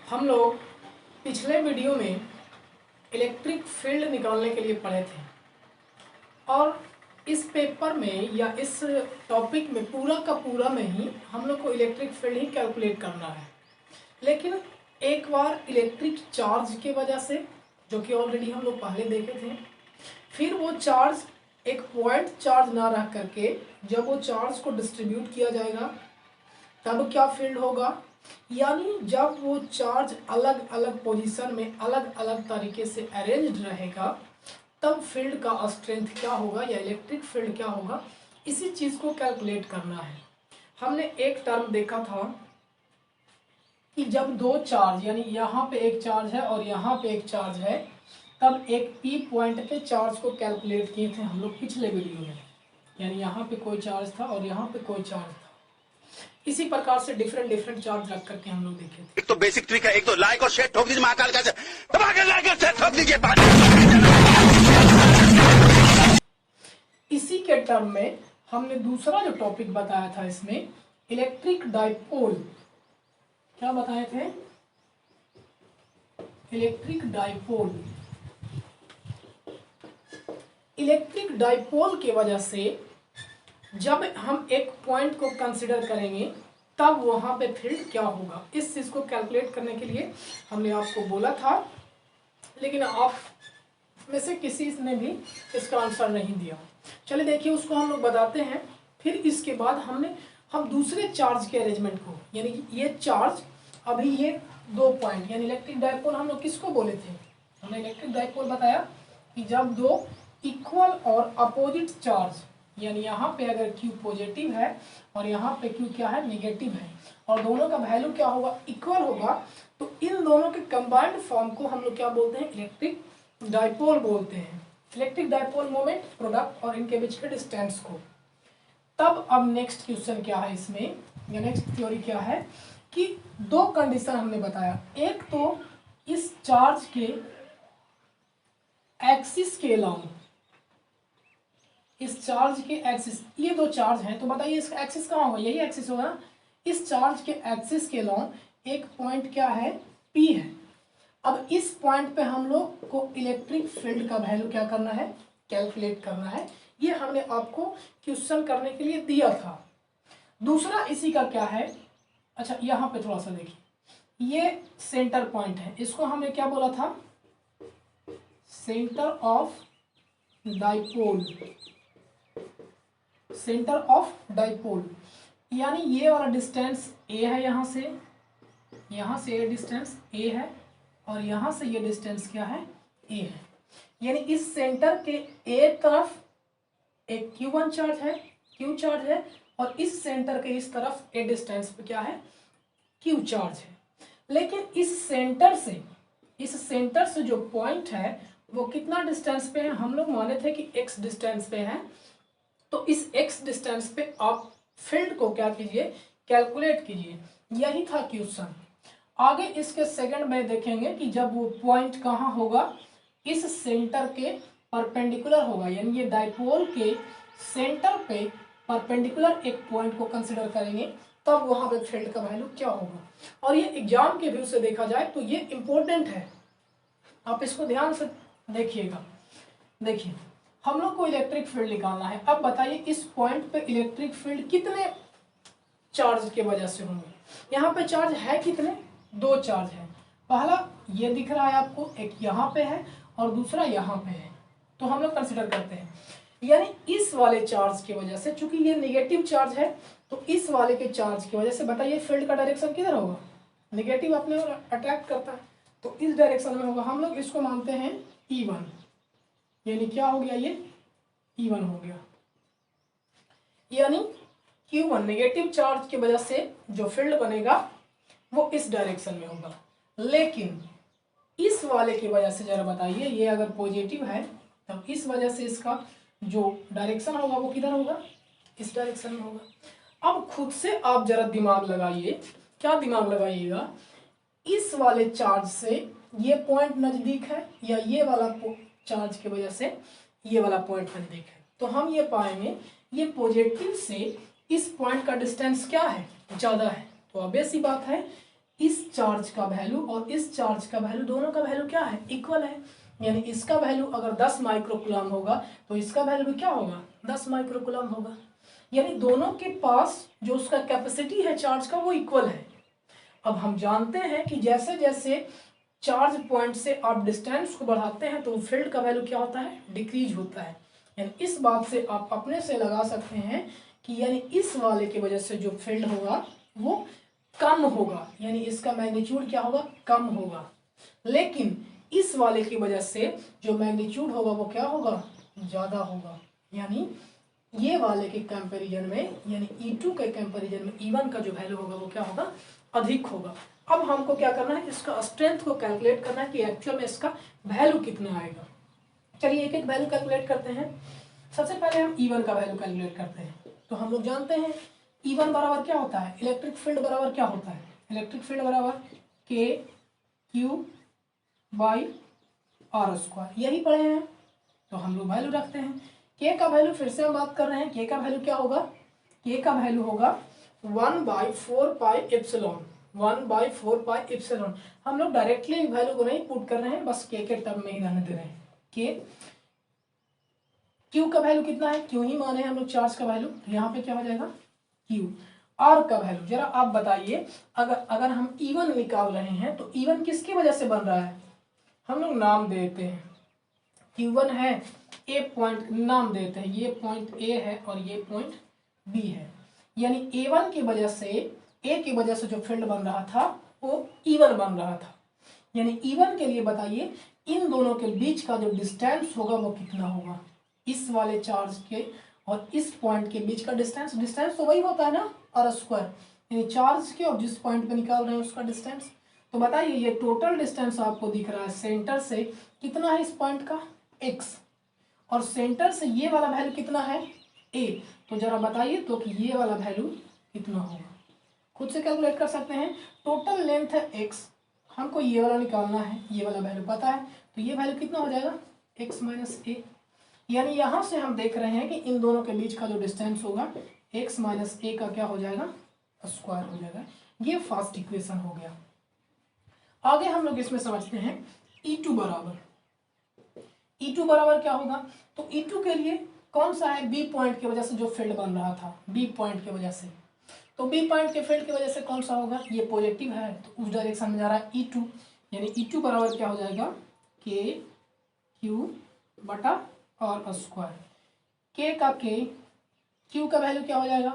हम लोग पिछले वीडियो में इलेक्ट्रिक फील्ड निकालने के लिए पढ़े थे और इस पेपर में या इस टॉपिक में पूरा का पूरा में ही हम लोग को इलेक्ट्रिक फील्ड ही कैलकुलेट करना है। लेकिन एक बार इलेक्ट्रिक चार्ज की वजह से, जो कि ऑलरेडी हम लोग पहले देखे थे, फिर वो चार्ज एक पॉइंट चार्ज ना रह करके जब वो चार्ज को डिस्ट्रीब्यूट किया जाएगा तब क्या फील्ड होगा, यानी जब वो चार्ज अलग अलग पोजीशन में अलग अलग तरीके से अरेंज्ड रहेगा तब फील्ड का स्ट्रेंथ क्या होगा या इलेक्ट्रिक फील्ड क्या होगा, इसी चीज़ को कैलकुलेट करना है। हमने एक टर्म देखा था कि जब दो चार्ज, यानी यहाँ पे एक चार्ज है और यहाँ पे एक चार्ज है, तब एक पी पॉइंट पे चार्ज को कैलकुलेट किए थे हम लोग पिछले वीडियो में। यानी यहाँ पे कोई चार्ज था और यहाँ पे कोई चार्ज था। इसी प्रकार से डिफरेंट चार्ज रख करके हम लोग देखे थे। एक तो बेसिक ट्रिक है, एक तो लाइक और शेयर ठोक दीजिए, महाकाल का लाइक और शेयर ठोक दीजिए। इसी के टर्म में हमने दूसरा जो टॉपिक बताया था, इसमें इलेक्ट्रिक डाइपोल, क्या बताए थे? Electric dipole. इलेक्ट्रिक डाइपोल की वजह से जब हम एक पॉइंट को कंसिडर करेंगे तब वहां पे फील्ड क्या होगा, इस चीज को कैलकुलेट करने के लिए हमने आपको बोला था, लेकिन आप में से किसी ने भी इसका आंसर नहीं दिया। चलिए देखिए, उसको हम लोग बताते हैं। फिर इसके बाद हम दूसरे चार्ज के अरेंजमेंट को, यानी ये चार्ज, अभी ये दो पॉइंट, यानी इलेक्ट्रिक डाइपोल हम लोग किसको बोले थे? हमने इलेक्ट्रिक डाइपोल बताया कि जब दो इक्वल और अपोजिट चार्ज, यानी यहाँ पे अगर Q पॉजिटिव है और यहाँ पे Q क्या है, नेगेटिव है, और दोनों का वैल्यू क्या होगा, इक्वल होगा, तो इन दोनों के कंबाइंड फॉर्म को हम लोग क्या बोलते हैं? इलेक्ट्रिक डाइपोल बोलते हैं। इलेक्ट्रिक डाइपोल मोमेंट, प्रोडक्ट और इनके बीच के डिस्टेंस को। तब अब नेक्स्ट क्वेश्चन क्या है इसमें, या नेक्स्ट थ्योरी क्या है कि दो कंडीशन हमने बताया। एक तो इस चार्ज के एक्सिस के अलाउंग, इस चार्ज के एक्सिस, ये दो चार्ज हैं, तो बताइए इसका एक्सिस कहाँ होगा? यही एक्सिस होगा ना। इस चार्ज के एक्सिस के अलाउंग एक पॉइंट क्या है, P है। अब इस पॉइंट पे हम लोग को इलेक्ट्रिक फील्ड का वैल्यू क्या करना है, कैलकुलेट करना है। ये हमने आपको क्वेश्चन करने के लिए दिया था। दूसरा इसी का क्या है, अच्छा यहाँ पे थोड़ा सा देखिए, ये सेंटर पॉइंट है, इसको हमने क्या बोला था? Centre of dipole. Centre of dipole, यानी ये वाला डिस्टेंस a है, यहाँ से ये डिस्टेंस a है और यहाँ से ये डिस्टेंस क्या है, a है। यानी इस सेंटर के a तरफ एक Q1 चार्ज है, Q चार्ज है, और इस सेंटर के इस तरफ a डिस्टेंस पे क्या है, Q चार्ज है। लेकिन इस सेंटर से जो पॉइंट है वो कितना डिस्टेंस पे है? हम लोग माने थे कि x डिस्टेंस पे है, तो इस x डिस्टेंस पे आप फील्ड को क्या कीजिए, कैलकुलेट कीजिए। यही था क्वेश्चन। आगे इसके सेकंड में देखेंगे कि जब वो पॉइंट कहाँ होगा, इस सेंटर के परपेंडिकुलर होगा, यानी ये डाइपोल के सेंटर पे परपेंडिकुलर एक पॉइंट को कंसिडर करेंगे, तब वहां पे फील्ड का वैल्यू क्या होगा। और ये एग्जाम के व्यू से देखा जाए तो ये इंपॉर्टेंट है, आप इसको ध्यान से देखिएगा। देखिए, हम लोग को इलेक्ट्रिक फील्ड निकालना है। अब बताइए इस पॉइंट पे इलेक्ट्रिक फील्ड कितने चार्ज के वजह से होंगे? यहाँ पे चार्ज है कितने? दो चार्ज है। पहला ये दिख रहा है आपको, एक यहाँ पे है और दूसरा यहाँ पे है, तो हम लोग कंसिडर करते हैं। यानी इस वाले चार्ज की वजह से, चूंकि ये नेगेटिव चार्ज है, तो इस वाले के चार्ज की वजह से बताइए फील्ड का डायरेक्शन किधर होगा? नेगेटिव अपने और अट्रैक्ट करता है, तो इस डायरेक्शन में होगा। हम लोग इसको मानते हैं E1, यानी क्या हो गया, ये E1 हो गया। यानी Q1 नेगेटिव चार्ज की वजह से जो फील्ड बनेगा वो इस डायरेक्शन में होगा। लेकिन इस वाले की वजह से जरा बताइए, ये अगर पॉजिटिव है तब इस वजह से इसका जो डायरेक्शन होगा वो किधर होगा, इस डायरेक्शन में होगा। अब खुद से आप जरा दिमाग लगाइए, क्या दिमाग लगाइएगा, इस वाले चार्ज से ये पॉइंट नजदीक है या ये वाला चार्ज की वजह से ये वाला पॉइंट नजदीक है, तो हम ये पाएंगे ये पॉजिटिव से इस पॉइंट का डिस्टेंस क्या है, ज्यादा है। तो ऑब्वियस सी बात है इस चार्ज का वैल्यू और इस चार्ज का वैल्यू, दोनों का वैल्यू क्या है, इक्वल है। यानी इसका वैल्यू अगर 10 माइक्रोकूलम होगा तो इसका वैल्यू भी क्या होगा, 10 माइक्रोकूलम होगा। यानी दोनों के पास जो उसका कैपेसिटी है चार्ज का वो इक्वल है। अब हम जानते हैं कि जैसे जैसे चार्ज पॉइंट से आप डिस्टेंस को बढ़ाते हैं तो फील्ड का वैल्यू क्या होता है, डिक्रीज होता है। यानी इस बात से आप अपने से लगा सकते हैं कि यानी इस वाले की वजह से जो फील्ड होगा वो कम होगा, यानी इसका मैग्नीट्यूड क्या होगा, कम होगा। लेकिन इस वाले की वजह से जो मैग्नीट्यूड होगा वो क्या होगा, ज़्यादा होगा। यानी ये वाले के कंपैरिजन में, यानी E2 के कंपैरिजन में E1 का जो वैल्यू होगा वो क्या होगा, अधिक होगा। अब हमको क्या करना है, इसका स्ट्रेंथ को कैलकुलेट करना है कि एक्चुअल में इसका वैल्यू कितना आएगा। चलिए एक एक वैल्यू कैलकुलेट करते हैं। सबसे पहले हम E1 का वैल्यू कैलकुलेट करते हैं। तो हम लोग जानते हैं E1 बराबर क्या होता है, इलेक्ट्रिक फील्ड बराबर क्या होता है, इलेक्ट्रिक फील्ड बराबर KQ/R², यही पढ़े हैं। तो हम लोग वैल्यू रखते हैं। K का वैल्यू फिर से हम बात कर रहे हैं, K का वैल्यू क्या होगा, K का वैल्यू होगा 1/4πε, 1/4πε। हम लोग डायरेक्टली वैल्यू को नहीं पुट कर रहे हैं, बस K के टर्म में ही रहने दे रहे हैं। K, Q का वैल्यू कितना है, Q ही माने हम लोग चार्ज का वैल्यू, तो यहाँ पे क्या हो जाएगा Q। R का वैल्यू जरा आप बताइए, अगर हम E1 निकाल रहे हैं तो E1 किसकी वजह से बन रहा है, हम लोग नाम देते हैं। Q1 है ए पॉइंट, नाम देते हैं, ये पॉइंट A है और ये पॉइंट B है। यानी A1 की वजह से, A की वजह से जो फील्ड बन रहा था वो E1 बन रहा था। यानी E1 के लिए बताइए इन दोनों के बीच का जो डिस्टेंस होगा वो कितना होगा, इस वाले चार्ज के और इस पॉइंट के बीच का डिस्टेंस, डिस्टेंस तो वही होता है ना, R², यानी चार्ज के और जिस पॉइंट पे निकाल रहे हैं उसका डिस्टेंस। तो बताइए ये टोटल डिस्टेंस आपको दिख रहा है सेंटर से कितना है इस पॉइंट का, x, और सेंटर से ये वाला वैल्यू कितना है, a। तो जरा बताइए तो कि ये वाला वैल्यू कितना होगा, खुद से कैलकुलेट कर सकते हैं। टोटल लेंथ है x, हमको ये वाला निकालना है, ये वाला वैल्यू पता है, तो ये वैल्यू कितना हो जाएगा, x - a। यानी यहाँ से हम देख रहे हैं कि इन दोनों के बीच का जो डिस्टेंस होगा x - a का क्या हो जाएगा, स्क्वायर हो जाएगा। ये फर्स्ट इक्वेशन हो गया। आगे हम लोग इसमें समझते हैं E2 बराबर, E2 बराबर क्या होगा, तो E2 के लिए कौन सा है, B पॉइंट की वजह से जो फील्ड बन रहा था, B पॉइंट की वजह से, तो B पॉइंट के फील्ड की वजह से कौन सा होगा, ये पॉजिटिव है तो उस डायरेक्शन में जा रहा है E2। यानी E2 बराबर क्या हो जाएगा, KQ/R²। K का K, Q का वैल्यू क्या हो जाएगा,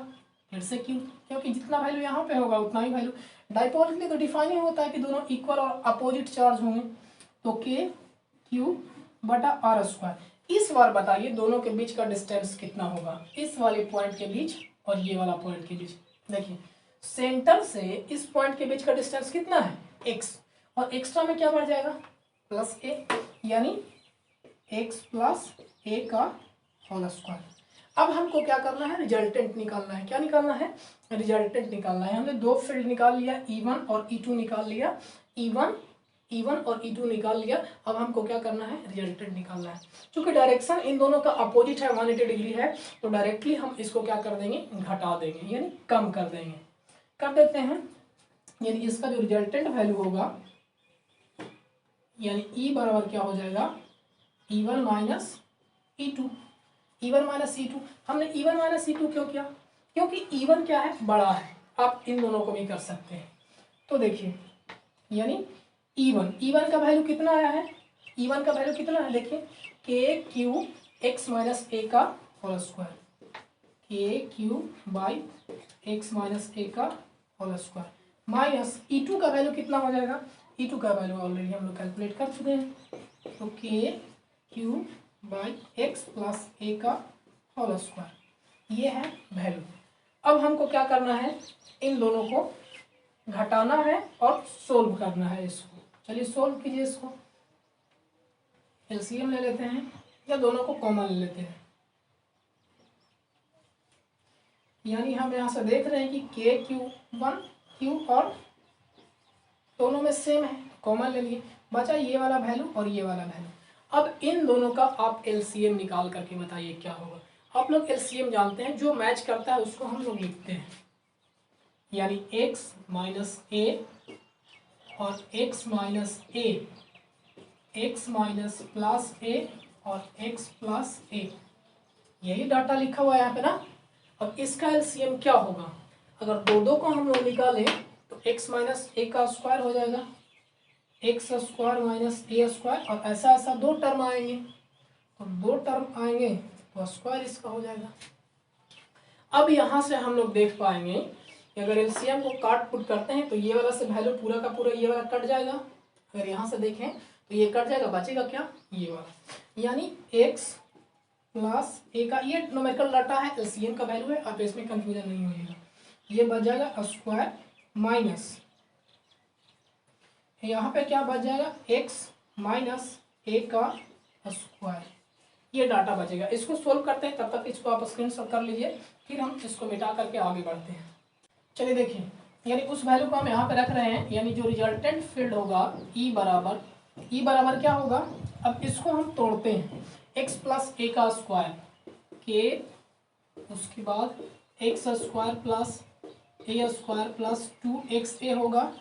फिर से Q, क्योंकि जितना वैल्यू यहाँ पे होगा उतना ही वैल्यू। डाइपोल के लिए तो डिफाइन ही होता है कि दोनों इक्वल और अपोजिट चार्ज होंगे, तो KQ/R²। इस बार बताइए दोनों के बीच का डिस्टेंस कितना होगा, इस वाले पॉइंट के बीच और ये वाला पॉइंट के बीच। देखिए सेंटर से इस पॉइंट के बीच का डिस्टेंस कितना है, x, और एक्स्ट्रा में क्या बढ़ जाएगा, +a, यानी x + a का होल स्क्वायर। अब हमको क्या करना है, रिजल्टेंट निकालना है। क्या निकालना है, रिजल्टेंट निकालना है। हमने दो फील्ड निकाल लिया, E1 और E2 निकाल लिया, E1 और E2 निकाल लिया। अब हमको क्या करना है, रिजल्टेंट निकालना है। क्योंकि डायरेक्शन इन दोनों का अपोजिट है, 180 डिग्री है, तो डायरेक्टली हम इसको क्या कर देंगे, घटा देंगे, यानी कम कर देंगे, कर देते हैं। यानी इसका जो रिजल्टेंट वैल्यू होगा, यानी E बराबर क्या हो जाएगा, E1 - E2। E1 - E2, हमने E1 - E2 क्यों किया, क्योंकि E1 क्या है, बड़ा है। आप इन दोनों को भी कर सकते हैं। तो देखिए यानी E1 का वैल्यू कितना आया है, E1 का वैल्यू कितना है, देखिए KQ x - a का होल स्क्वायर, KQ/x - a का होल स्क्वायर, माइनस E2 का वैल्यू कितना हो जाएगा, E2 का वैल्यू ऑलरेडी हम लोग कैलकुलेट कर चुके हैं, तो KQ/x + a का होल स्क्वायर, ये है वैल्यू। अब हमको क्या करना है, इन दोनों को घटाना है और सोल्व करना है इसको। चलिए सोल्व कीजिए इसको, एलसीएम ले लेते हैं या दोनों को कॉमन ले लेते हैं। यानी हम यहाँ से देख रहे हैं कि KQ1 Q और दोनों में सेम है, कॉमन ले लिए, बचा ये वाला वैल्यू और ये वाला वैल्यू। अब इन दोनों का आप एलसीएम निकाल करके बताइए क्या होगा। आप लोग एलसीएम जानते हैं, जो मैच करता है उसको हम लोग लिखते हैं, यानी x - a और x माइनस ए, x माइनस प्लस ए और x प्लस ए, यही डाटा लिखा हुआ है यहाँ पे ना। अब इसका एलसीएम क्या होगा, अगर दो को हम लोग निकालें तो x माइनस ए का स्क्वायर हो जाएगा, एक्स स्क्वायर माइनस ए स्क्वायर, और ऐसा ऐसा दो टर्म आएंगे, तो दो टर्म आएंगे तो स्क्वायर इसका हो जाएगा। अब यहाँ से हम लोग देख पाएंगे कि अगर एलसीएम को काट पुट करते हैं तो ये वाला से वैल्यू पूरा का पूरा ये वाला कट जाएगा। अगर यहाँ से देखें तो ये कट जाएगा, बचेगा क्या, ये वाला, यानी x प्लस ए का, ये न्यूमेरिकल डाटा है, एलसीएम का वैल्यू है, आप इसमें कंफ्यूजन नहीं होगा। ये बच जाएगा स्क्वायर माइनस, यहाँ पे क्या बच जाएगा, x माइनस ए का स्क्वायर, ये डाटा बचेगा। इसको सोल्व करते हैं, तब तक इसको आप स्क्रीनशॉट कर लीजिए, फिर हम इसको मिटा करके आगे बढ़ते हैं। चलिए देखिए, यानी उस वैल्यू को हम यहाँ पे रख रहे हैं, यानी जो रिजल्टेंट फील्ड होगा ई बराबर क्या होगा, अब इसको हम तोड़ते हैं, x प्लस ए का स्क्वायर के, उसके बाद x square plus a square plus 2xa होगा,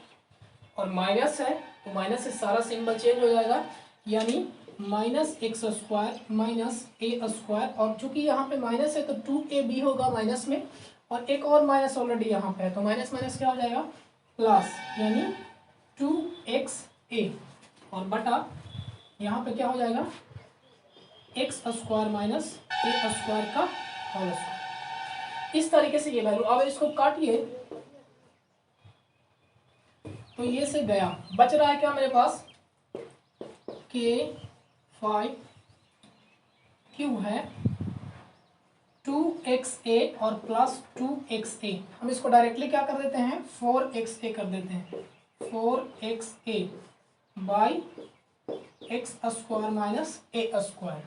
और माइनस है तो माइनस से सारा सिंबल चेंज हो जाएगा, यानी माइनस एक्स स्क्वायर माइनस ए स्क्वायर, और चूंकि यहाँ पे माइनस है तो 2ab होगा माइनस में, और एक और माइनस ऑलरेडी यहाँ पे है, तो माइनस माइनस क्या हो जाएगा प्लस, यानी 2xa, और बटा यहाँ पे क्या हो जाएगा एक्स स्क्वायर माइनस ए स्क्वायर का होल स्क्वायर। इस तरीके से ये वैल्यू, अब इसको काटिए तो ये से गया, बच रहा है क्या मेरे पास, के 5 क्यू है 2xa और प्लस 2xa, हम इसको डायरेक्टली क्या कर देते हैं 4xa कर देते हैं, 4xa by x square minus A square,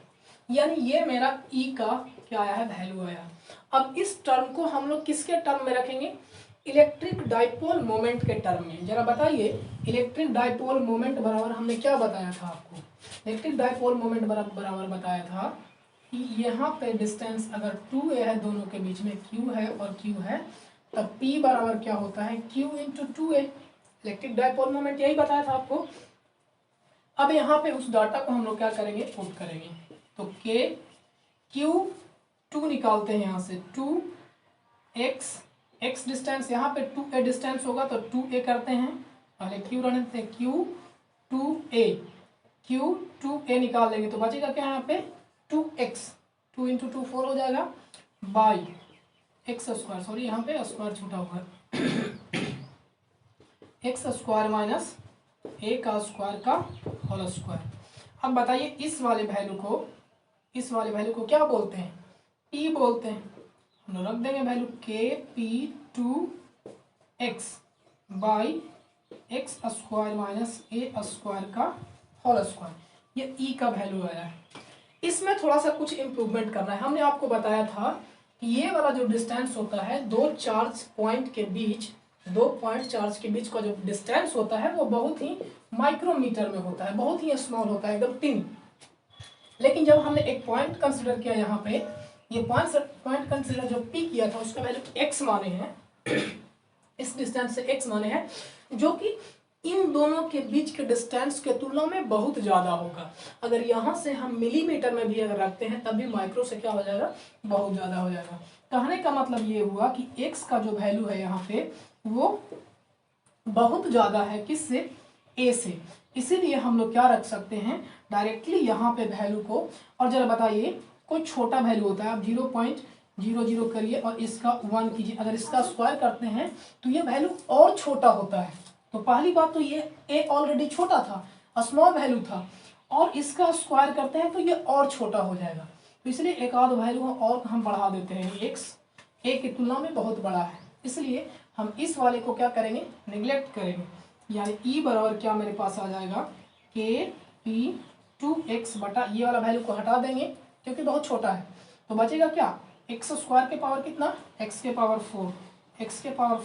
यानी ये मेरा ई का क्या आया है, वैल्यू आया। अब इस टर्म को हम लोग किसके टर्म में रखेंगे, इलेक्ट्रिक डाइपोल मोमेंट के टर्म में। जरा बताइए, इलेक्ट्रिक डाइपोल मोमेंट बराबर हमने क्या बताया था आपको, इलेक्ट्रिक डाइपोल मोमेंट बराबर बताया था कि यहाँ पे डिस्टेंस अगर 2a है, दोनों के बीच में q है और q है, तब p बराबर क्या होता है, q into 2a, electric dipole moment यही बताया था आपको। अब यहाँ पे उस डाटा को हम लोग क्या करेंगे, पुट करेंगे, तो k q2 निकालते हैं यहाँ से, 2x डिस्टेंस, यहाँ पे 2a डिस्टेंस होगा तो 2a करते हैं, पहले q रहने देते हैं, q2a निकाल लेंगे तो बचेगा क्या यहाँ पे 2x, 2 इंटू 2 4 हो जाएगा, बाई एक्स स्क्वायर, सॉरी यहाँ पे स्क्वायर छूटा हुआ है, एक्स स्क्वायर माइनस ए का स्क्वायर का होल स्क्वायर। अब बताइए इस वाले वैल्यू को क्या बोलते हैं, p बोलते हैं, हम लोग रख देंगे value kp2x by x square minus A square का होल स्क्वायर, ये e का वैल्यू आया है। इसमें थोड़ा सा कुछ इम्प्रूवमेंट करना है। हमने आपको बताया था कि ये वाला जो डिस्टेंस होता है दो पॉइंट चार्ज के बीच का जो डिस्टेंस होता है वो बहुत ही माइक्रोमीटर में होता है, बहुत ही स्मॉल होता है, एकदम टिन। लेकिन जब हमने एक पॉइंट कंसिडर किया यहाँ पे, ये पॉइंट कंसिडर जो p किया था उसका वैल्यू x माने हैं, इस डिस्टेंस से x माने हैं, जो कि इन दोनों के बीच के डिस्टेंस के तुलना में बहुत ज़्यादा होगा। अगर यहाँ से हम मिलीमीटर में भी अगर रखते हैं तब भी माइक्रो से क्या हो जाएगा, बहुत ज़्यादा हो जाएगा। कहने का मतलब ये हुआ कि x का जो वैल्यू है यहाँ पे वो बहुत ज़्यादा है, किससे, a से, इसीलिए हम लोग क्या रख सकते हैं डायरेक्टली यहाँ पे वैल्यू को। और जरा बताइए, कोई छोटा वैल्यू होता है, आप 0.00 करिए और इसका 1 कीजिए, अगर इसका स्क्वायर करते हैं तो ये वैल्यू और छोटा होता है। तो पहली बात तो ये a ऑलरेडी छोटा था, स्मॉल वैल्यू था, और इसका स्क्वायर करते हैं तो ये और छोटा हो जाएगा। तो इसलिए एक आध वैल्यू और हम बढ़ा देते हैं, x a की तुलना में बहुत बड़ा है, इसलिए हम इस वाले को क्या करेंगे, निगलेक्ट करेंगे, यानी e बराबर क्या मेरे पास आ जाएगा, kp2x बटा, ये वाला वैल्यू को हटा देंगे क्योंकि बहुत छोटा है, तो बचेगा क्या, एक्स स्क्वायर के पावर कितना, x के पावर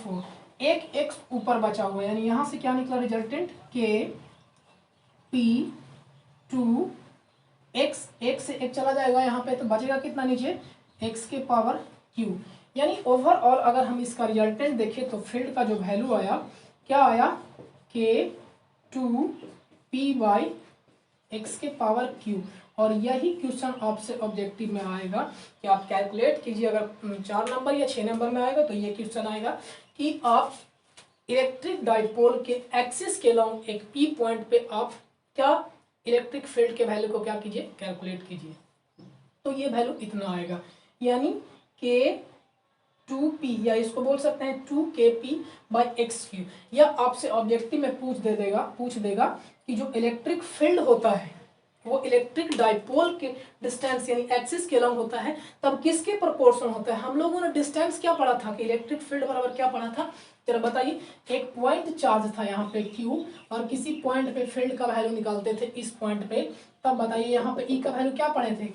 4, एक x ऊपर बचा हुआ है, यानी यहाँ से क्या निकला रिजल्टेंट, kp2x, एक से एक चला जाएगा यहाँ पे, तो बचेगा कितना नीचे, x के पावर q। यानी ओवरऑल अगर हम इसका रिजल्टेंट देखें तो फील्ड का जो वैल्यू आया, क्या आया, 2p/x⁻⁷। और यही क्वेश्चन आपसे ऑब्जेक्टिव में आएगा कि आप कैलकुलेट कीजिए, अगर 4 नंबर या 6 नंबर में आएगा तो ये क्वेश्चन आएगा कि आप इलेक्ट्रिक डाइपोल के एक्सिस के लॉन्ग एक पी पॉइंट पे आप क्या इलेक्ट्रिक फील्ड के वैल्यू को क्या कीजिए, कैलकुलेट कीजिए। तो ये वैल्यू इतना आएगा, यानी के 2p या इसको बोल सकते हैं 2kp/x3। या आपसे ऑब्जेक्टिव में पूछ देगा कि जो इलेक्ट्रिक फील्ड होता है वो इलेक्ट्रिक डाइपोल के डिस्टेंस यानी एक्सिस के लॉन्ग होता है, तब किसके प्रोपोर्शन होता है। हम लोगों ने डिस्टेंस क्या पढ़ा था कि इलेक्ट्रिक फील्ड बराबर क्या पढ़ा था, जरा बताइए। एक पॉइंट चार्ज था यहाँ पे Q, और किसी पॉइंट पे फील्ड का वैल्यू निकालते थे इस पॉइंट पे, तब बताइए यहाँ पे E का वैल्यू क्या पढ़े थे,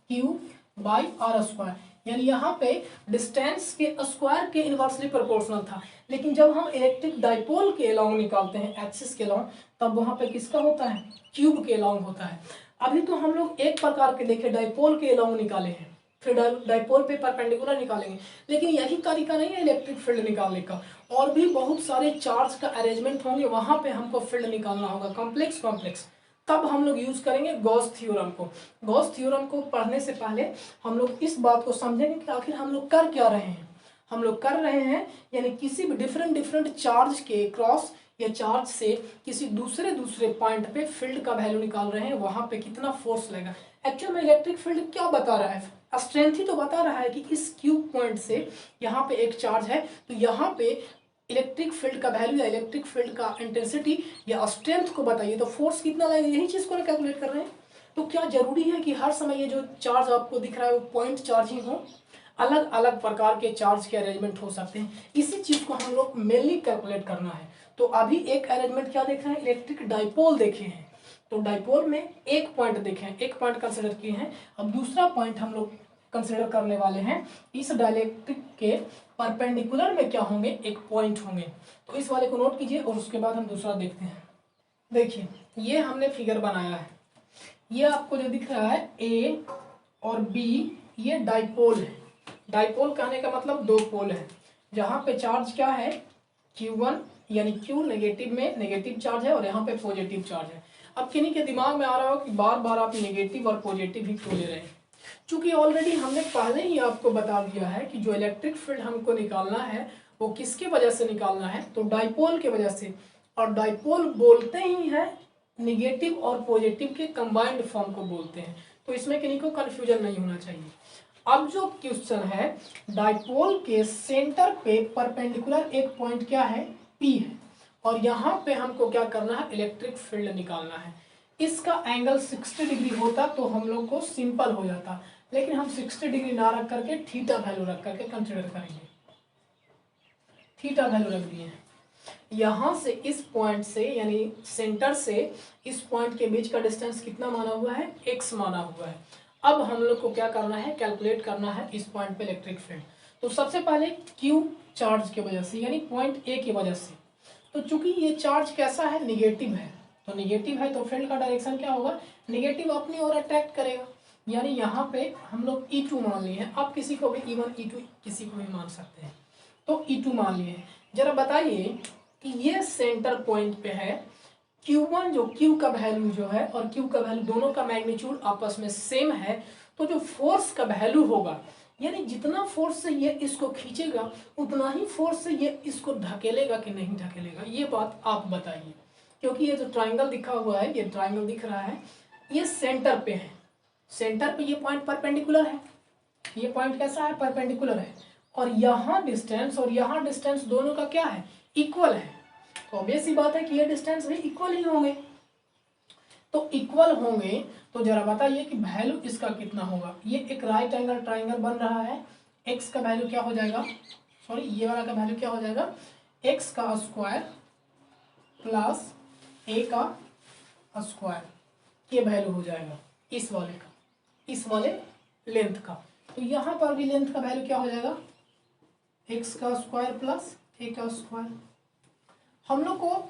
KQ/r²। यानी यहाँ पे डिस्टेंस के स्क्वायर के इनवर्सली प्रोपोर्शनल था। लेकिन जब हम इलेक्ट्रिक डाइपोल के लॉन्ग निकालते हैं एक्सिस के लॉन्ग, तब वहाँ पे किसका होता है, क्यूब के लॉन्ग होता है। अभी तो हम लोग एक प्रकार के देखे डाइपोल के लॉन्ग निकाले हैं, फिर डाइपोल पे परपेंडिकुलर निकालेंगे, लेकिन यही तरीका नहीं है इलेक्ट्रिक फील्ड निकालने का। और भी बहुत सारे चार्ज का अरेंजमेंट होंगे, वहाँ पे हमको फील्ड निकालना होगा कॉम्प्लेक्स। तब हम लोग यूज करेंगे गॉस थ्योरम को। गॉस थ्योरम को पढ़ने से पहले हम लोग इस बात को समझेंगे कि आखिर हम लोग कर क्या रहे हैं। हम लोग कर रहे हैं यानी किसी भी डिफरेंट चार्ज के क्रॉस या चार्ज से किसी दूसरे पॉइंट पे फील्ड का वैल्यू निकाल रहे हैं, वहां पे कितना फोर्स लगेगा। एक्चुअल में इलेक्ट्रिक फील्ड क्या बता रहा है, स्ट्रेंथ ही तो बता रहा है कि इस क्यूब पॉइंट से यहाँ पे एक चार्ज है, तो यहाँ पे इलेक्ट्रिक फील्ड का वैल्यू या इलेक्ट्रिक फील्ड का इंटेंसिटी या स्ट्रेंथ को बताइए, तो फोर्स कितना लगेगा, यही चीज को कैलकुलेट कर रहे हैं। तो क्या जरूरी है कि हर समय ये जो चार्ज आपको दिख रहा है वो पॉइंट चार्ज ही हो, अलग अलग प्रकार के चार्ज के अरेंजमेंट हो सकते हैं, इसी चीज को हम लोग मेनली कैलकुलेट करना है। तो अभी एक अरेंजमेंट क्या देख रहे हैं, इलेक्ट्रिक डाइपोल देखे हैं, तो डाइपोल में एक पॉइंट देखे हैं, एक पॉइंट कंसिडर किए हैं। अब दूसरा पॉइंट हम लोग कंसिडर करने वाले हैं, इस डाइलेक्ट्रिक के परपेंडिकुलर में क्या होंगे, एक पॉइंट होंगे। तो इस वाले को नोट कीजिए और उसके बाद हम दूसरा देखते हैं। देखिए ये हमने फिगर बनाया है, ये आपको जो दिख रहा है A और B, ये डाइपोल है। डाइपोल कहने का मतलब दो पोल है, जहाँ पे चार्ज क्या है Q1, यानी Q नेगेटिव में नेगेटिव चार्ज है और यहाँ पे पॉजिटिव चार्ज है। अब किन्हीं के दिमाग में आ रहा हो कि बार बार आप नेगेटिव और पॉजिटिव ही क्यों ले रहे हैं, चूंकि ऑलरेडी हमने पहले ही आपको बता दिया है कि जो इलेक्ट्रिक फील्ड हमको निकालना है वो किसके वजह से निकालना है, तो डाइपोल के वजह से। और डाइपोल बोलते ही है निगेटिव और पॉजिटिव के कंबाइंड फॉर्म को बोलते हैं, तो इसमें किन्हीं को कंफ्यूजन नहीं होना चाहिए। अब जो क्वेश्चन है, डाइपोल के सेंटर पे परपेंडिकुलर एक पॉइंट क्या है, P है, और यहाँ पे हमको क्या करना है, इलेक्ट्रिक फील्ड निकालना है। इसका एंगल 60 डिग्री होता तो हम लोग को सिंपल हो जाता, लेकिन हम 60 डिग्री ना रख करके थीटा वैल्यू रख करके कंसिडर करेंगे। थीटा वैल्यू रख दिए हैं। यहाँ से इस पॉइंट से यानी सेंटर से इस पॉइंट के बीच का डिस्टेंस कितना माना हुआ है, x माना हुआ है। अब हम लोग को क्या करना है, कैलकुलेट करना है इस पॉइंट पे इलेक्ट्रिक फील्ड। तो सबसे पहले Q चार्ज की वजह से यानी पॉइंट A की वजह से, तो चूंकि ये चार्ज कैसा है, निगेटिव है, तो निगेटिव है तो फील्ड का डायरेक्शन क्या होगा, निगेटिव अपनी ओर अट्रैक्ट करेगा। यानी यहाँ पे हम लोग E2 मान लिए हैं, आप किसी को भी E1 E2 किसी को भी मान सकते हैं, तो E2 मान लिए हैं। जरा बताइए कि ये सेंटर पॉइंट पे है Q1, जो Q का वैल्यू जो है और Q का वैल्यू दोनों का मैग्नीट्यूड आपस में सेम है, तो जो फोर्स का वैल्यू होगा यानी जितना फोर्स से ये इसको खींचेगा उतना ही फोर्स से ये इसको धकेलेगा कि नहीं धकेलेगा, ये बात आप बताइए। क्योंकि ये जो ट्राइंगल दिखा हुआ है, ये ट्राइंगल दिख रहा है, ये सेंटर पे है, सेंटर पे ये पॉइंट परपेंडिकुलर है, ये पॉइंट कैसा है, परपेंडिकुलर है, और यहाँ डिस्टेंस और यहाँ डिस्टेंस दोनों का क्या है, इक्वल है। तो ऑब्वियस सी बात है कि ये डिस्टेंस भी इक्वल ही होंगे, तो इक्वल होंगे तो जरा बताइए कि वैल्यू इसका कितना होगा। ये एक राइट एंगल ट्राइंगल बन रहा है, x का वैल्यू क्या हो जाएगा, सॉरी ये वाला का वैल्यू क्या हो जाएगा, x का स्क्वायर प्लस a का स्क्वायर, ये वैल्यू हो जाएगा इस वाले का, इस वाले लेंथ का। तो यहाँ पर भी लेंथ का वैल्यू क्या हो जाएगा, x का स्क्वायर प्लस a का स्क्वायर। हम लोग को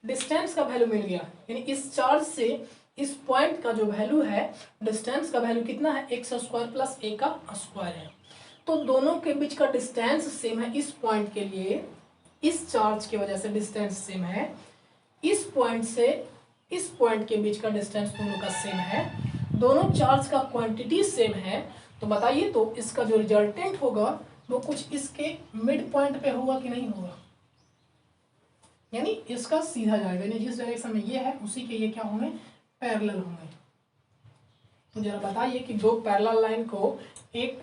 डिस्टेंस का वैल्यू मिल गया, यानी इस चार्ज से इस पॉइंट का जो वैल्यू है, डिस्टेंस का वैल्यू कितना है, x स्क्वायर प्लस a का स्क्वायर है। तो दोनों के बीच का डिस्टेंस सेम है, इस पॉइंट के लिए इस चार्ज की वजह से डिस्टेंस सेम है, इस पॉइंट से इस पॉइंट के बीच का डिस्टेंस दोनों का सेम है, दोनों चार्ज का क्वांटिटी सेम है, तो बताइए तो इसका जो रिजल्टेंट होगा वो कुछ इसके मिड पॉइंट पे होगा कि नहीं होगा, यानी इसका सीधा जाएगा, यानी जिस डायरेक्शन में ये है उसी के ये क्या होंगे, पैरेलल होंगे। तो जरा बताइए कि दो पैरेलल लाइन को एक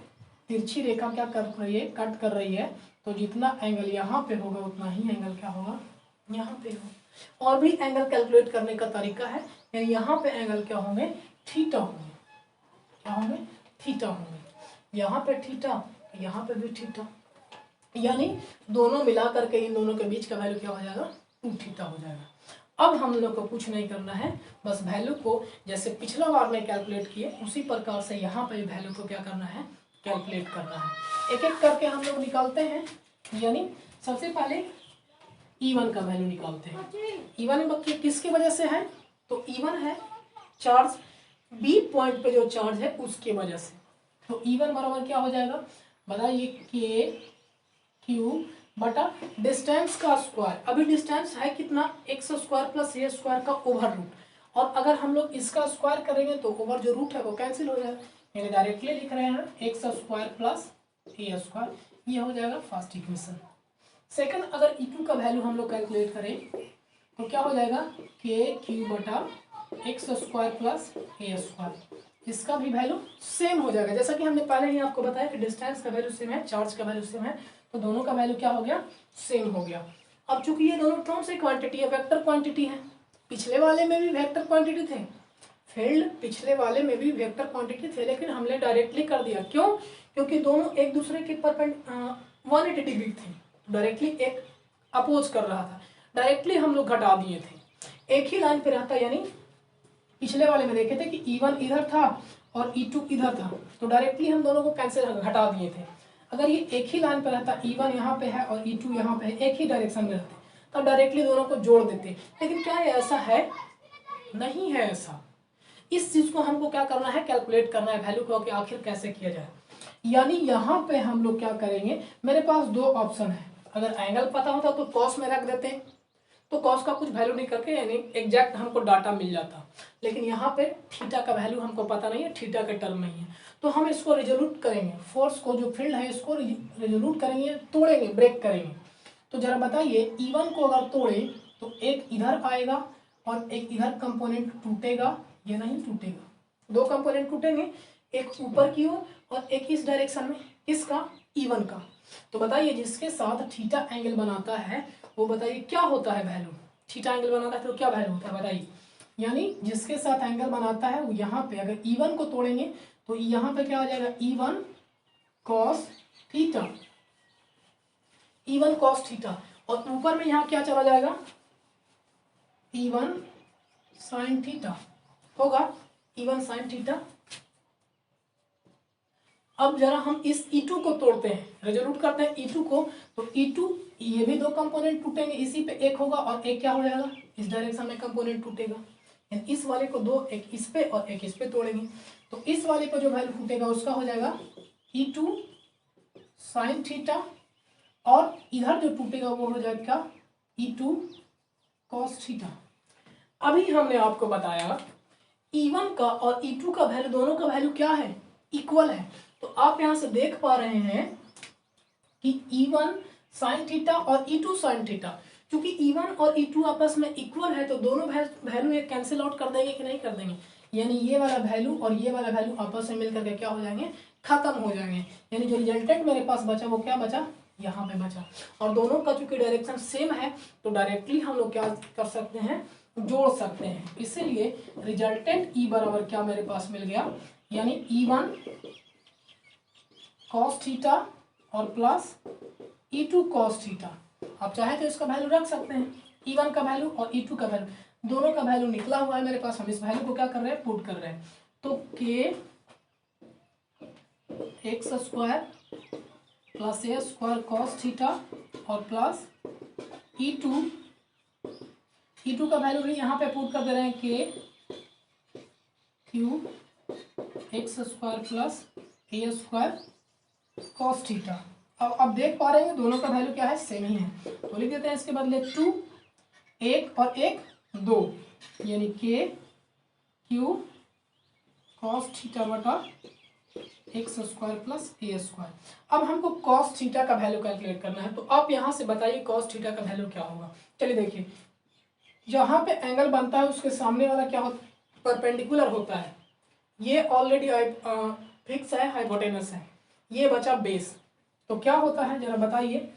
तिरछी रेखा क्या कर रही है, कट कर रही है, तो जितना एंगल यहाँ पे होगा उतना ही एंगल क्या होगा, यहाँ पे होगा। और भी एंगल कैलकुलेट करने का तरीका है, यानी यहाँ पे एंगल क्या होंगे, थीटा होंगे, क्या होंगे, थीटा होंगे। यहाँ पे थीटा, यहाँ पे भी थीटा, यानी दोनों मिला करके इन दोनों के बीच का वैल्यू क्या हो जाएगा, 2 थीटा हो जाएगा। अब हम लोग को कुछ नहीं करना है, बस वैल्यू को जैसे पिछला बार में कैलकुलेट किए उसी प्रकार से यहाँ पे वैल्यू को क्या करना है, कैलकुलेट करना है। एक एक करके हम लोग निकालते हैं, यानी सबसे पहले E1 का वैल्यू निकालते हैं। E1 किसकी वजह से है, तो E1 है चार्ज B पॉइंट पे जो चार्ज है उसके वजह से। तो E1 बराबर क्या हो जाएगा, बताइए, के क्यू बटा डिस्टेंस का स्क्वायर। अभी डिस्टेंस है कितना, x square plus a square का ओवर रूट, और अगर हम लोग इसका स्क्वायर करेंगे तो ओवर जो रूट है वो कैंसिल हो जाएगा, यानी डायरेक्टली लिख रहे हैं x square plus a square, ये हो जाएगा फर्स्ट इक्वेशन। सेकंड, अगर E2 का वैल्यू हम लोग कैलकुलेट करें तो क्या हो जाएगा, के क्यू बटा x square plus a square, इसका भी वैल्यू सेम हो जाएगा। जैसा कि हमने पहले ही आपको बताया कि डिस्टेंस का वैल्यू सेम है, चार्ज का वैल्यू सेम है, तो दोनों का वैल्यू क्या हो गया, सेम हो गया। अब चूंकि ये दोनों कौन सी क्वांटिटी है, वेक्टर क्वांटिटी है, पिछले वाले में भी वेक्टर क्वांटिटी थे, फील्ड पिछले वाले में भी वेक्टर क्वांटिटी थे, लेकिन हमने डायरेक्टली कर दिया, क्यों, क्योंकि दोनों एक दूसरे के 180 डिग्री थे, डायरेक्टली एक अपोज कर रहा था, डायरेक्टली हम लोग घटा दिए थे, एक ही लाइन पे रहता, यानी पिछले वाले में देखे थे कि E1 इधर था और E2 इधर था, तो डायरेक्टली हम दोनों को कैंसिल घटा दिए थे। अगर ये एक ही लाइन पर रहता, E1 यहाँ पे है और E2 यहाँ पे है, एक ही डायरेक्शन में रहते, तब डायरेक्टली दोनों को जोड़ देते, लेकिन क्या ये ऐसा है, नहीं है ऐसा। इस चीज को हमको क्या करना है, कैलकुलेट करना है वैल्यू को कि आखिर कैसे किया जाए। यानी यहाँ पे हम लोग क्या करेंगे, मेरे पास दो ऑप्शन है, अगर एंगल पता होता तो कॉस में रख देते, तो कॉस का कुछ वैल्यू नहीं करके यानी एग्जैक्ट हमको डाटा मिल जाता, लेकिन यहाँ पे थीटा का वैल्यू हमको पता नहीं है, थीटा के टर्म नहीं है, तो हम इसको रिजोल्यूट करेंगे, फोर्स को जो फील्ड है इसको रिजोल्यूट करेंगे, तोड़ेंगे, ब्रेक करेंगे। तो जरा बताइए, E1 को अगर तोड़े तो एक इधर आएगा और एक इधर कंपोनेंट टूटेगा या नहीं टूटेगा, दो कंपोनेंट टूटेंगे, एक ऊपर की ओर और एक इस डायरेक्शन में, किसका, E1 का। तो बताइए जिसके साथ थीटा एंगल बनाता है वो बताइए क्या होता है वैल्यू, थीटा एंगल बनाता है तो क्या वैल्यू होता है बताइए, यानी जिसके साथ एंगल बनाता है वो यहाँ पे अगर E1 को तोड़ेंगे तो यहाँ पे क्या हो जाएगा, E1 cos theta, E1 cos theta, और ऊपर में यहाँ क्या चला जाएगा, E1 sin थीटा होगा, E1 sin थीटा। अब जरा हम इस E2 को तोड़ते हैं, रेजोल्यूट करते हैं E2 को, तो E2 ये भी दो कंपोनेंट टूटेंगे, इसी पे एक होगा और एक क्या हो जाएगा, इस डायरेक्शन में कंपोनेंट टूटेगा, यानी इस वाले को दो, एक इस पे और एक इस पे तोड़ेंगे, तो इस वाले को जो वैल्यू टूटेगा उसका हो जाएगा E2 sin थीटा, और इधर जो टूटेगा वो हो जाएगा E2 cos थीटा। अभी हमने आपको बताया E1 का और E2 का वैल्यू, दोनों का वैल्यू क्या है, इक्वल है। तो आप यहां से देख पा रहे हैं कि E1 sin थीटा और E2 sin थीटा, क्योंकि E1 और E2 आपस में इक्वल है तो दोनों वैल्यू ये कैंसिल आउट कर देंगे कि नहीं कर देंगे, यानी ये वाला वैल्यू और ये वाला वैल्यू आपस में मिलकर के क्या हो जाएंगे, खत्म हो जाएंगे, यानी जो रिजल्टेंट मेरे पास बचा वो क्या बचा, यहाँ पे बचा, और दोनों का चूंकि डायरेक्शन सेम है तो डायरेक्टली हम लोग क्या कर सकते हैं, जोड़ सकते हैं, इसीलिए रिजल्टेंट E बराबर क्या मेरे पास मिल गया, यानी E1 cos थीटा और प्लस E2 cos थीटा। आप चाहे तो इसका वैल्यू रख सकते हैं, E1 का वैल्यू और E2 का वैल्यू, दोनों का वैल्यू निकला हुआ है मेरे पास, हम इस वैल्यू को क्या कर रहे हैं, पुट कर रहे हैं, तो k x square plus a square cos theta और प्लस E2 का वैल्यू भी यहाँ पे पुट कर दे रहे हैं, k q x square plus a square cos theta. अब देख पा रहे हैं दोनों का वैल्यू क्या है, सेम ही है, तो लिख देते हैं इसके बदले 2 1 और 1 2, यानी के क्यू कॉस थीटा बटा x square plus a square. अब हमको कॉस थीटा का वैल्यू कैलकुलेट करना है, तो आप यहाँ से बताइए कॉस थीटा का वैल्यू क्या होगा। चलिए देखिए, जहाँ पे एंगल बनता है उसके सामने वाला क्या होता है, परपेंडिकुलर होता है। ये ऑलरेडी फिक्स है, हाइपोटेनस है, ये बचा बेस। तो क्या होता है जरा बताइए,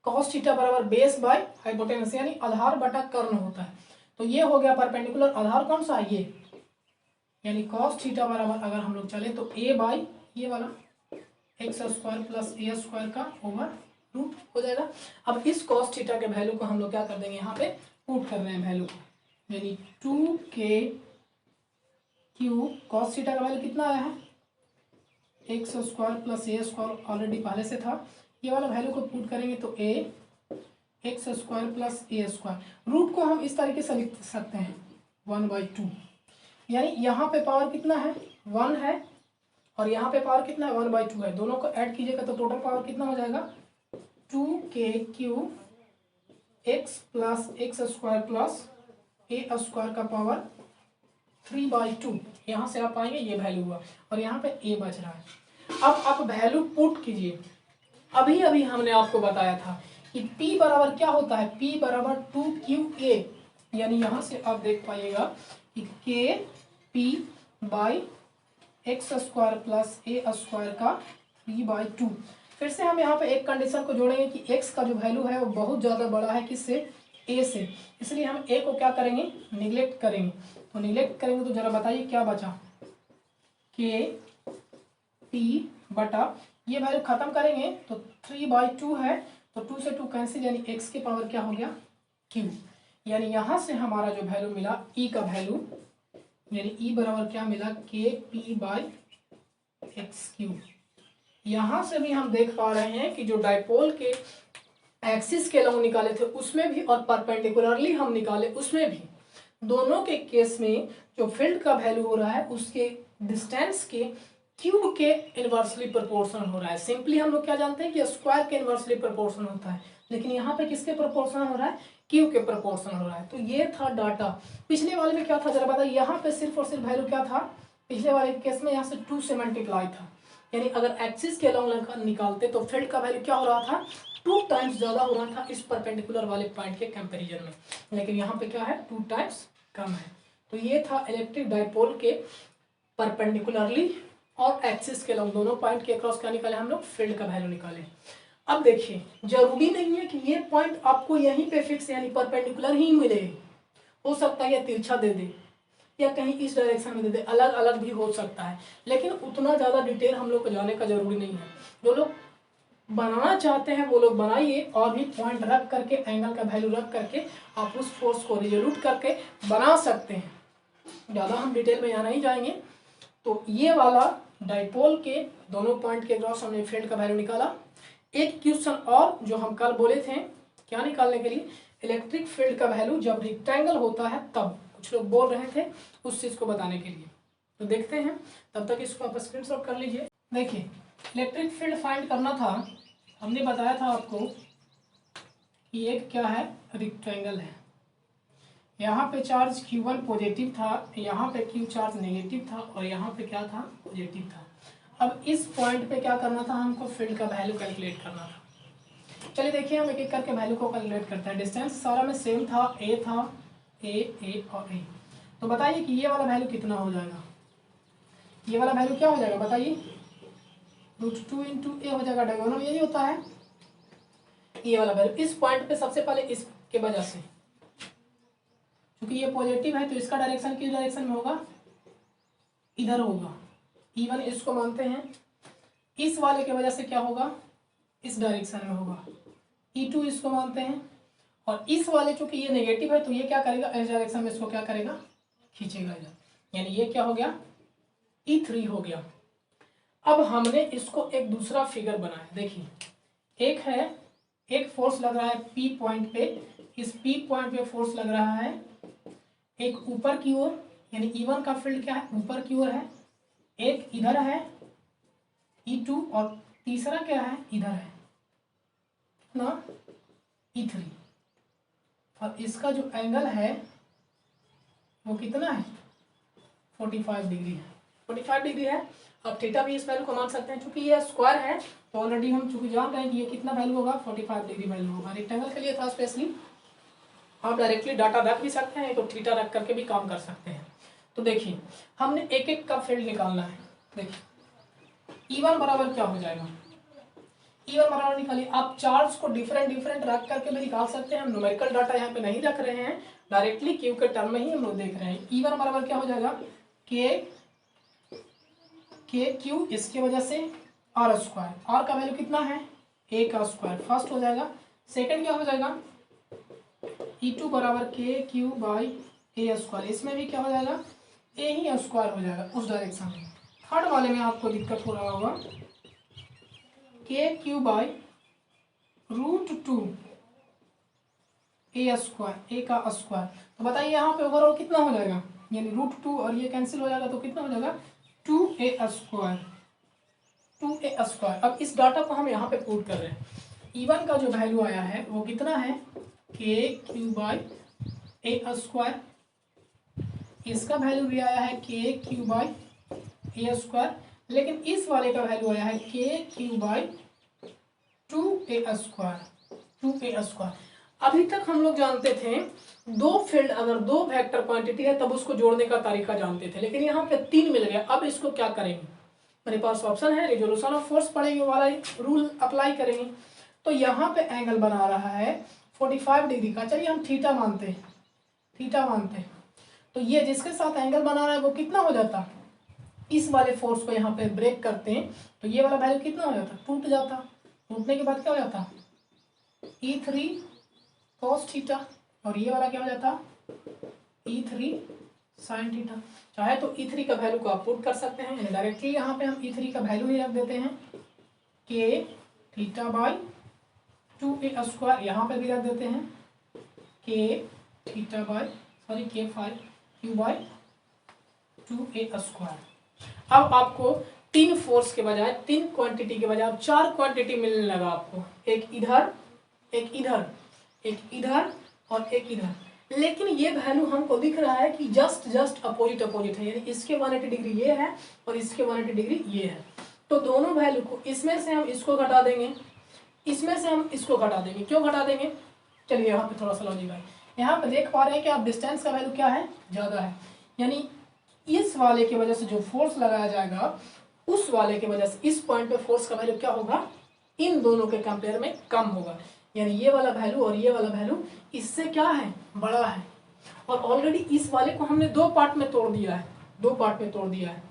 कॉस थीटा बराबर बेस बाय हाइपोटेनस, यानी आधार बटा कर्ण होता है। तो ये हो गया परपेंडिकुलर, आधार कौन सा है, ये, यानी कॉस थीटा बराबर अगर हम लोग चले तो ए बाई ये वाला x square plus a square का ओवर रूट हो जाएगा। अब इस कॉस थीटा के वैल्यू को हम लोग क्या कर देंगे, यहाँ पे पुट कर रहे हैं वैल्यू को, यानी 2k क्यू कॉस थीटा का वैल्यू कितना आया है, x square plus a square already पहले से था। ये वाला वैल्यू को पुट करेंगे तो ए x square plus a square. Root को हम इस तरीके से लिख सकते हैं 1/2, यानी यहाँ पे पावर कितना है 1 है और यहाँ पे पावर कितना है 1/2 है। दोनों को ऐड कीजिएगा तो टोटल पावर कितना हो जाएगा 2k q x plus x square plus a square का पावर 3/2। यहाँ से आप पाएंगे ये वैल्यू हुआ और यहाँ पे ए बच रहा है। अब आप वैल्यू पुट कीजिए। अभी अभी हमने आपको बताया था कि P बराबर क्या होता है, P बराबर 2QA, यानी यहाँ से आप देख पाइएगा कि KP by x square plus a square का 3/2। फिर से हम यहाँ पे एक कंडीशन को जोड़ेंगे कि x का जो वैल्यू है वो बहुत ज़्यादा बड़ा है किससे, a से, इसलिए हम a को क्या करेंगे, निगलेक्ट करेंगे। तो निगलेक्ट करेंगे तो जरा बताइए क्या बचा, k p बटा ये वैल्यू खत्म करेंगे तो 3/2 है, तो 2 से 2 कैंसिल, यानी x की पावर क्या हो गया q, यानी यहाँ से हमारा जो वैल्यू मिला e का वैल्यू, यानी e बराबर क्या मिला के पी बाई एक्स क्यू। यहाँ से भी हम देख पा रहे हैं कि जो डाइपोल के एक्सिस के लॉन्ग निकाले थे उसमें भी और परपेंडिकुलरली हम निकाले उसमें भी, दोनों के केस में जो फील्ड का वैल्यू हो रहा है उसके डिस्टेंस के क्यूब के इनवर्सली प्रोपोर्शनल हो रहा है। सिंपली हम लोग क्या जानते हैं कि स्क्वायर के इनवर्सली प्रोपोर्शनल होता है, लेकिन यहाँ पे किसके प्रोपोर्शनल हो रहा है, क्यू के प्रोपोर्शनल हो रहा है। तो ये था डाटा। पिछले वाले में क्या था जरा बताइए, यहाँ पे सिर्फ और सिर्फ वैल्यू क्या था, पिछले वाले केस में यहाँ से 2 से मल्टीप्लाई था, यानी अगर एक्सिस के लॉन्ग निकालते तो फील्ड का वैल्यू क्या हो रहा था, 2 टाइम्स ज़्यादा हो रहा था इस परपेंडिकुलर वाले पॉइंट के कंपैरिजन में, लेकिन यहाँ पे क्या है 2 टाइम्स कम है। तो ये था इलेक्ट्रिक डाइपोल के परपेंडिकुलरली और एक्सिस के लॉन्ग दोनों पॉइंट के अक्रॉस क्या निकाले हम लोग, फील्ड का वैल्यू निकाले। अब देखिए, जरूरी नहीं है कि ये पॉइंट आपको यहीं पे फिक्स यानी परपेंडिकुलर ही मिले, हो सकता है ये तिरछा दे दे या कहीं इस डायरेक्शन में दे दे, अलग अलग भी हो सकता है, लेकिन उतना ज़्यादा डिटेल हम लोग को जाने का जरूरी नहीं है। जो लोग बनाना चाहते हैं वो लोग बनाइए, और भी पॉइंट रख करके एंगल का वैल्यू रख करके आप उस फोर्स को रिजोल्यूट करके बना सकते हैं। ज़्यादा हम डिटेल में यहाँ नहीं जाएंगे। तो ये वाला डाइपोल के दोनों पॉइंट के क्रॉस हमने फील्ड का वैल्यू निकाला। एक क्वेश्चन और जो हम कल बोले थे क्या निकालने के लिए, इलेक्ट्रिक फील्ड का वैल्यू जब रेक्टेंगल होता है तब, कुछ लोग बोल रहे थे उस चीज़ को बताने के लिए। तो देखते हैं, तब तक इसको आप स्क्रीनशॉट कर लीजिए। देखिए, इलेक्ट्रिक फील्ड फाइंड करना था, हमने बताया था आपको कि एक क्या है, रेक्टेंगल है, यहाँ पे चार्ज Q1 पॉजिटिव था, यहाँ पे Q चार्ज नेगेटिव था और यहाँ पे क्या था, पॉजिटिव था। अब इस पॉइंट पे क्या करना था, हमको फील्ड का वैल्यू कैलकुलेट करना था। चलिए देखिए, हम एक एक करके वैल्यू को कैलकुलेट करते हैं। डिस्टेंस सारा में सेम था, ए था, ए और ए। तो बताइए कि ये वाला वैल्यू कितना हो जाएगा, ये वाला वैल्यू क्या हो जाएगा बताइए, √2 × ए हो जाएगा, डायगोनल यही होता है। ये वाला वैल्यू इस पॉइंट पे सबसे पहले इसके वजह से, क्योंकि ये पॉजिटिव है तो इसका डायरेक्शन किस डायरेक्शन में होगा, इधर होगा। इवन इसको मानते हैं, इस वाले के वजह से क्या होगा, इस डायरेक्शन में होगा। E2 इसको मानते हैं, और इस वाले चूंकि ये नेगेटिव है तो ये क्या करेगा, इस डायरेक्शन में इसको क्या करेगा, खींचेगा इधर, यानी ये क्या हो गया, E3 हो गया। अब हमने इसको एक दूसरा फिगर बनाया। देखिए, एक है, एक फोर्स लग रहा है P पॉइंट पे, इस P पॉइंट पे फोर्स लग रहा है एक ऊपर की ओर, यानी E1 का फील्ड क्या है, ऊपर की ओर है, एक इधर है E2 और तीसरा क्या है, इधर है ना E3। और इसका जो एंगल है वो कितना है 45 डिग्री है। 45 डिग्री है। अब थीटा भी इस वैल्यू को मान सकते हैं, क्योंकि ये स्क्वायर है तो ऑलरेडी हम चूंकि जान रहे हैं कि ये कितना वैल्यू होगा 45 डिग्री वैल्यू होगा। रेक्टेंगल के लिए था स्पेशली, आप डायरेक्टली डाटा रख भी सकते हैं तो थीटा रख करके भी काम कर सकते हैं। तो देखिए हमने एक एक का फील्ड निकालना है। देखिए E1 बराबर क्या हो जाएगा, E1 बराबर निकालिए। आप चार्ज को डिफरेंट डिफरेंट रख करके भी निकाल सकते हैं, हम न्यूमेरिकल डाटा यहाँ पे नहीं रख रहे हैं, डायरेक्टली क्यू के टर्म में ही हम लोग देख रहे हैं। E1 बराबर क्या हो जाएगा के क्यू, इसके वजह से आर स्क्वायर, आर का वैल्यू कितना है ए का स्क्वायर, फर्स्ट हो जाएगा। सेकंड क्या हो जाएगा E2 बराबर के क्यू बाई ए स्क्वायर, इसमें भी क्या हो जाएगा ए ही स्क्वायर हो जाएगा उस डायरेक्शन में। थर्ड वाले में आपको दिक्कत हो रहा होगा के क्यू बाई √2 ए स्क्वायर, ए का स्क्वायर। तो बताइए यहाँ पे ओवरऑल कितना हो जाएगा, यानी √2 और ये कैंसिल हो जाएगा तो कितना हो जाएगा 2a स्क्वायर, 2a स्क्वायर। अब इस डाटा को हम यहाँ पे पुट कर रहे हैं। E1 का जो वैल्यू आया है वो कितना है के क्यू बाई ए स्क्वायर, इसका वैल्यू भी आया है के क्यू बाई ए स्क्वायर, लेकिन इस वाले का वैल्यू आया है के Q by 2a square, 2a square. अभी तक हम लोग जानते थे दो फील्ड अगर दो वेक्टर क्वांटिटी है तब उसको जोड़ने का तरीका जानते थे, लेकिन यहाँ पे तीन मिल गया। अब इसको क्या करेंगे, मेरे पास ऑप्शन है रिजोल्यूशन ऑफ फोर्स पढ़ेंगे वाला रूल अप्लाई करेंगे। तो यहाँ पे एंगल बना रहा है 45 डिग्री का, चलिए हम थीटा मानते हैं, थीटा मानते हैं। तो ये जिसके साथ एंगल बना रहा है वो कितना हो जाता, इस वाले फोर्स को यहाँ पे ब्रेक करते हैं तो ये वाला वैल्यू कितना हो जाता, टूट जाता। टूटने के बाद क्या हो जाता E3 cos थीटा, और ये वाला क्या हो जाता E3 sin थीटा। चाहे तो E3 का वैल्यू को आप पुट कर सकते हैं, यानी डायरेक्टली यहाँ पे हम E3 का वैल्यू ही रख देते हैं के थीटा बाई 2a स्क्वायर, यहाँ पे भी रख देते हैं के थीटा बाई के five Q by 2a square. अब आपको तीन फोर्स के बजाय, तीन क्वांटिटी के बजाय अब चार क्वांटिटी मिलने लगा आपको, एक इधर, एक इधर, एक इधर और एक इधर। लेकिन ये वैल्यू हमको दिख रहा है कि जस्ट अपोजिट अपोजिट है, यानी इसके 180 डिग्री ये है और इसके 180 डिग्री ये है। तो दोनों वैल्यू को इसमें से हम इसको घटा देंगे, इसमें से हम इसको घटा देंगे। क्यों घटा देंगे, चलिए यहाँ पे थोड़ा सा लॉजिक है। यहाँ पे देख पा रहे हैं कि आप डिस्टेंस का वैल्यू क्या है ज़्यादा है, यानी इस वाले की वजह से जो फोर्स लगाया जाएगा उस वाले की वजह से इस पॉइंट पे फोर्स का वैल्यू क्या होगा, इन दोनों के कंपेयर में कम होगा। यानी ये वाला वैल्यू और ये वाला वैल्यू इससे क्या है, बड़ा है। और ऑलरेडी इस वाले को हमने दो पार्ट में तोड़ दिया है, दो पार्ट में तोड़ दिया है,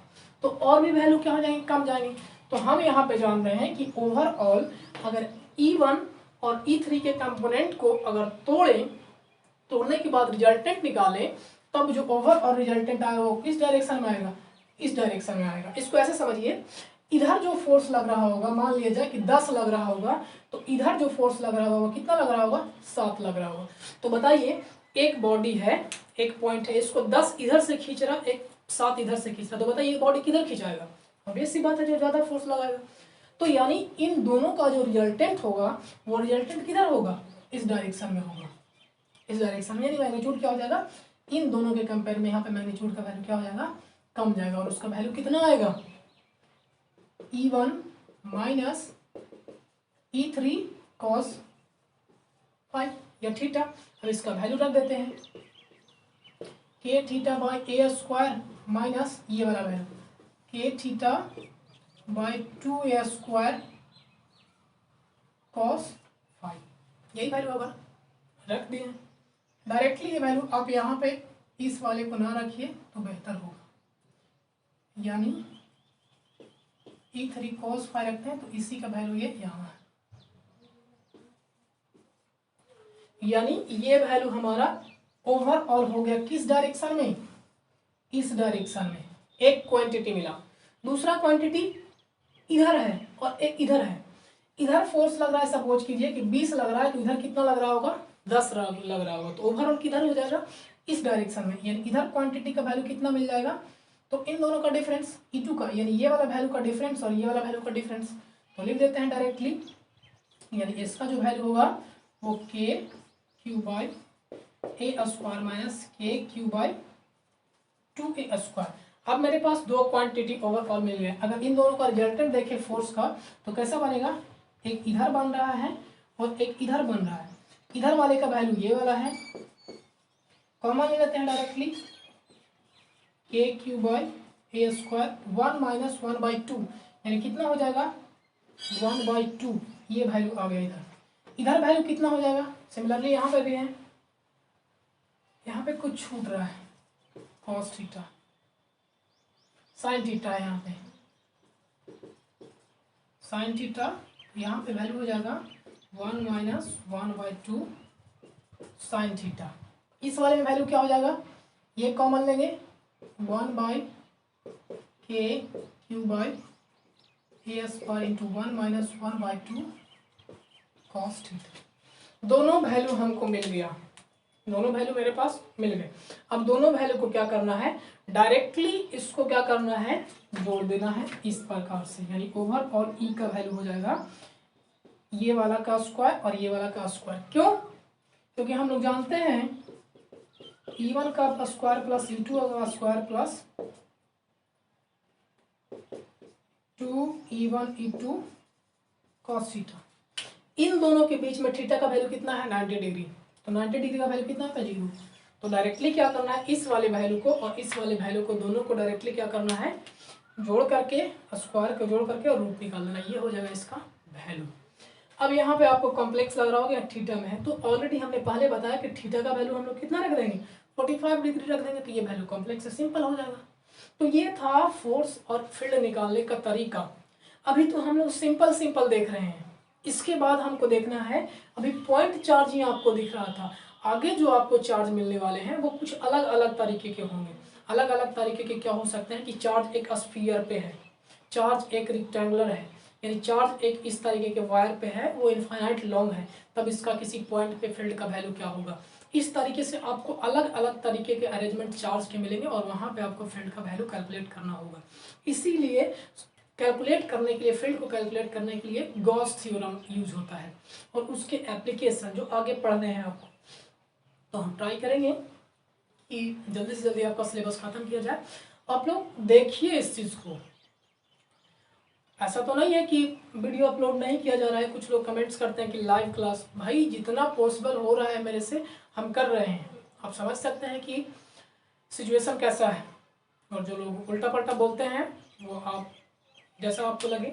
तो और भी वैल्यू क्या हो जाएंगे, कम जाएंगे। तो हम यहाँ पे जान रहे हैं कि ओवरऑल अगर E1 और E3 के कंपोनेंट को अगर तोड़ने के बाद रिजल्टेंट निकालें, तब जो ओवर और रिजल्टेंट आएगा वो किस डायरेक्शन में आएगा, इस डायरेक्शन में आएगा। इसको ऐसे समझिए, इधर जो फोर्स लग रहा होगा, मान लिया जाए कि 10 लग रहा होगा, तो इधर जो फोर्स लग रहा होगा वो कितना लग रहा होगा, 7 लग रहा होगा। तो बताइए एक बॉडी है, एक पॉइंट है, इसको 10 इधर से खींच रहा, एक 7 इधर से खींच रहा, तो बताइए बॉडी किधर खिंचाएगा, ऑब्वियस सी बात है जो ज़्यादा फोर्स लगाएगा। तो यानी इन दोनों का जो रिजल्टेंट होगा वो रिजल्टेंट किधर होगा, इस डायरेक्शन में होगा, इस डायरेक्शन में। यानी मैग्नीट्यूड क्या हो जाएगा, इन दोनों के कंपेयर में यहाँ पे मैग्नीट्यूड का वैल्यू क्या हो जाएगा, कम जाएगा। और उसका वैल्यू कितना आएगा, E1 माइनस E3 cos 5 या थीटा। अब इसका वैल्यू रख देते हैं के theta by A square minus ये वाला वैल्यू के theta by 2a square cos 5, यही वैल्यू होगा, रख दिए। डायरेक्टली ये वैल्यू आप यहाँ पे इस वाले को ना रखिए तो बेहतर होगा, यानी E3 cos 5 रखते हैं तो इसी का वैल्यू ये यहाँ है, यानी ये वैल्यू हमारा ओवरऑल हो गया किस डायरेक्शन में, इस डायरेक्शन में। एक क्वांटिटी मिला, दूसरा क्वांटिटी इधर है और एक इधर है। इधर फोर्स लग रहा है, सपोज कीजिए कि 20 लग रहा है, तो इधर कितना लग रहा होगा, 10 लग रहा होगा, तो ओवरऑल किधर हो जाएगा, इस डायरेक्शन में। यानी इधर क्वांटिटी का वैल्यू कितना मिल जाएगा, तो इन दोनों का डिफरेंस E2 का, यानी ये वाला वैल्यू का डिफरेंस और ये वाला वैल्यू का डिफरेंस, तो लिख देते हैं डायरेक्टली। यानी इसका जो वैल्यू होगा वो के Q by A square minus के क्यू बाई 2a स्क्वायर। अब मेरे पास दो क्वांटिटी ओवरऑल मिल गए। अगर इन दोनों का रिजल्टेंट देखें फोर्स का तो कैसा बनेगा, एक इधर बन रहा है और एक इधर बन रहा है। इधर वाले का वैल्यू ये वाला है, कॉमन ले लेते हैं डायरेक्टली, के Q by A square 1 minus 1/2 यानी कितना हो जाएगा 1/2। ये वैल्यू आ गया इधर। इधर वैल्यू कितना हो जाएगा, सिमिलरली यहाँ पे भी है, यहाँ पे कुछ छूट रहा है, कॉस थीटा साइन थीटा है, यहाँ पे साइन थीटा, यहाँ पे वैल्यू हो जाएगा 1 माइनस 1/2 साइन थीटा। इस वाले में वैल्यू क्या हो जाएगा, ये कॉमन लेंगे 1/k Q by A square into 1 minus 1/2 cos theta. दोनों वैल्यू हमको मिल गया, दोनों वैल्यू मेरे पास मिल गए। अब दोनों वैल्यू को क्या करना है, डायरेक्टली इसको क्या करना है, जोड़ देना है इस प्रकार से, यानी ओवरऑल ई का वैल्यू हो जाएगा ये वाला का स्क्वायर और ये वाला का स्क्वायर। क्यों, क्योंकि हम लोग जानते हैं E1 का स्क्वायर प्लस E2 का square plus 2E1 E2 cos theta. इन दोनों के बीच में थीटा का वैल्यू कितना है 90 डिग्री, तो 90 डिग्री का वैल्यू कितना होता है 0। तो डायरेक्टली क्या करना है, इस वाले वैल्यू को और इस वाले वैल्यू को दोनों को डायरेक्टली क्या करना है, जोड़ करके स्क्वायर को जोड़ करके और रूट निकाल देना, ये हो जाएगा इसका वैल्यू। अब यहाँ पे आपको कॉम्प्लेक्स लग रहा होगा थीटा में है, तो ऑलरेडी हमने पहले बताया कि थीटा का वैल्यू हम लोग कितना रख देंगे 45 डिग्री रख देंगे, तो ये वैल्यू कॉम्प्लेक्स है, सिंपल हो जाएगा। तो ये था फोर्स और फील्ड निकालने का तरीका। अभी तो हम लोग सिंपल देख रहे हैं, इसके बाद हमको देखना है, अभी पॉइंट चार्ज ही आपको दिख रहा था, आगे जो आपको चार्ज मिलने वाले हैं वो कुछ अलग अलग तरीके के होंगे। अलग अलग तरीके के क्या हो सकते हैं कि चार्ज एक स्फीयर पे है, चार्ज एक रेक्टेंगुलर है, यानी चार्ज एक इस तरीके के वायर पे है, वो इनफाइनाइट लॉन्ग है, तब इसका किसी पॉइंट पे फील्ड का वैल्यू क्या होगा। इस तरीके से आपको अलग अलग तरीके के अरेंजमेंट चार्ज के मिलेंगे और वहाँ पे आपको फील्ड का वैल्यू कैलकुलेट करना होगा। इसीलिए कैलकुलेट करने के लिए, फील्ड को कैलकुलेट करने के लिए गॉस थ्योरम यूज होता है और उसके एप्लीकेशन जो आगे पढ़ने हैं आपको, तो हम ट्राई करेंगे कि जल्दी से जल्दी आपका सिलेबस खत्म किया जाए। आप लोग देखिए इस चीज़ को, ऐसा तो नहीं है कि वीडियो अपलोड नहीं किया जा रहा है। कुछ लोग कमेंट्स करते हैं कि लाइव क्लास, भाई जितना पॉसिबल हो रहा है मेरे से हम कर रहे हैं। आप समझ सकते हैं कि सिचुएशन कैसा है, और जो लोग उल्टा पल्टा बोलते हैं वो आप जैसा आपको लगे।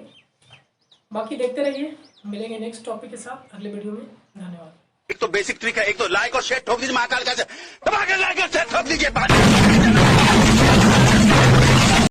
बाकी देखते रहिए, मिलेंगे नेक्स्ट टॉपिक के साथ अगले वीडियो में। धन्यवाद। एक तो बेसिक ट्रिक है, एक तो लाइक और शेयर ठोक दीजिए महाकाल का, दबा के लाइक और शेयर ठोक दीजिए।